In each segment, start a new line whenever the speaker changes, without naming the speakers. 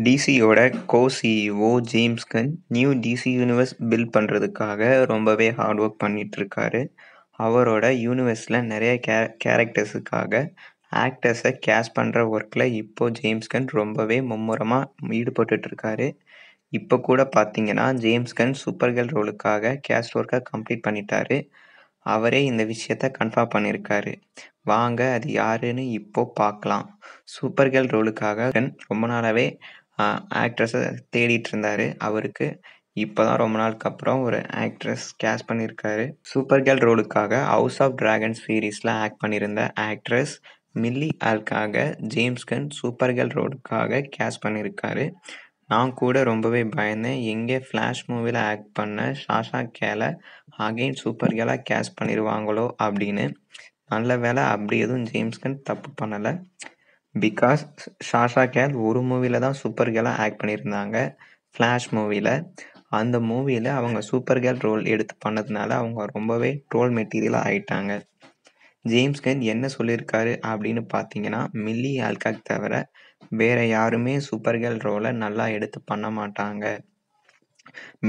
டிசியோட co CEO James Gunn new DC universe build பண்ணுறதுக்காக ரொம்பவே hard work பண்ணிட்டு இருக்காரு. அவரோட யூனிவர்ஸில் நிறைய கேரக்டர்ஸுக்காக ஆக்டர்ஸை கேஸ்ட் பண்ணுற ஒர்க்கில் இப்போ ஜேம்ஸ் கன் ரொம்பவே மும்முரமாக ஈடுபட்டு இருக்காரு. இப்போ கூட பார்த்தீங்கன்னா ஜேம்ஸ் கன் சூப்பர் கேர்ள் ரோலுக்காக கேஸ்ட் ஒர்க்கை கம்ப்ளீட் பண்ணிட்டாரு. அவரே இந்த விஷயத்த கன்ஃபார்ம் பண்ணியிருக்காரு. வாங்க அது யாருன்னு இப்போ பார்க்கலாம். சூப்பர் கேர்ள் ரோலுக்காக ரொம்ப நாளாகவே ஆக்ட்ரஸை தேடிட்டு இருந்தார். அவருக்கு இப்போ தான் ரொம்ப நாளுக்கு அப்புறம் ஒரு ஆக்ட்ரஸ் கேஸ்ட் பண்ணியிருக்காரு. சூப்பர் கேர்ள் ரோலுக்காக ஹவுஸ் ஆஃப் டிராகன்ஸ் சீரீஸில் ஆக்ட் பண்ணியிருந்த actress Milly Alcock James Gunn Supergirl ரோலுக்காக கேஸ்ட் பண்ணியிருக்காரு. நான் கூட ரொம்பவே பயந்தேன், எங்கே ஃப்ளாஷ் மூவியில் ஆக்ட் பண்ண சாஷா கேலை அகைன் சூப்பர் கேர்ளாக கேஸ்ட் பண்ணிடுவாங்களோ அப்படின்னு. நல்ல வேலை அப்படி எதுவும் ஜேம்ஸ் கன் தப்பு பண்ணலை. பிகாஸ் சாஷா கேல் ஒரு மூவியில் தான் சூப்பர் கேர்ளாக ஆக்ட் பண்ணியிருந்தாங்க, ஃப்ளாஷ் மூவியில். அந்த மூவியில் அவங்க சூப்பர் கேர்ள் ரோல் எடுத்து பண்ணதுனால அவங்க ரொம்பவே ட்ரோல் மெட்டீரியலாக ஆயிட்டாங்க. ஜேம்ஸ் கன் என்ன சொல்லியிருக்காரு அப்படின்னு பார்த்தீங்கன்னா, மில்லி ஆல்காக் தவிர வேற யாருமே சூப்பர் கேர்ள் ரோலை நல்லா எடுத்து பண்ண மாட்டாங்க.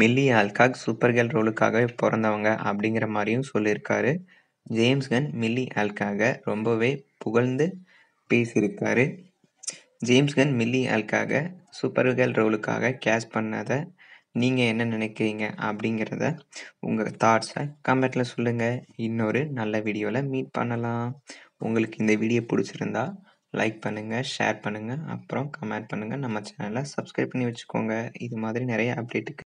மில்லி ஆல்காக் சூப்பர் கேர்ள் ரோலுக்காகவே பிறந்தவங்க அப்படிங்கிற மாதிரியும் சொல்லியிருக்காரு. ஜேம்ஸ் கன் மில்லி ஆல்காக ரொம்பவே புகழ்ந்து பேசியிருக்காரு. James Gunn Milly Alcock Supergirl ரோலுக்காக கேஸ்ட் பண்ணதை நீங்கள் என்ன நினைக்கிறீங்க அப்படிங்கிறத உங்கள் தாட்ஸை கமெண்ட்டில் சொல்லுங்கள். இன்னொரு நல்ல வீடியோவில் மீட் பண்ணலாம். உங்களுக்கு இந்த வீடியோ பிடிச்சிருந்தா லைக் பண்ணுங்கள், ஷேர் பண்ணுங்கள், அப்புறம் கமெண்ட் பண்ணுங்கள். நம்ம சேனலை சப்ஸ்கிரைப் பண்ணி வச்சுக்கோங்க. இது மாதிரி நிறைய அப்டேட்டுக்கு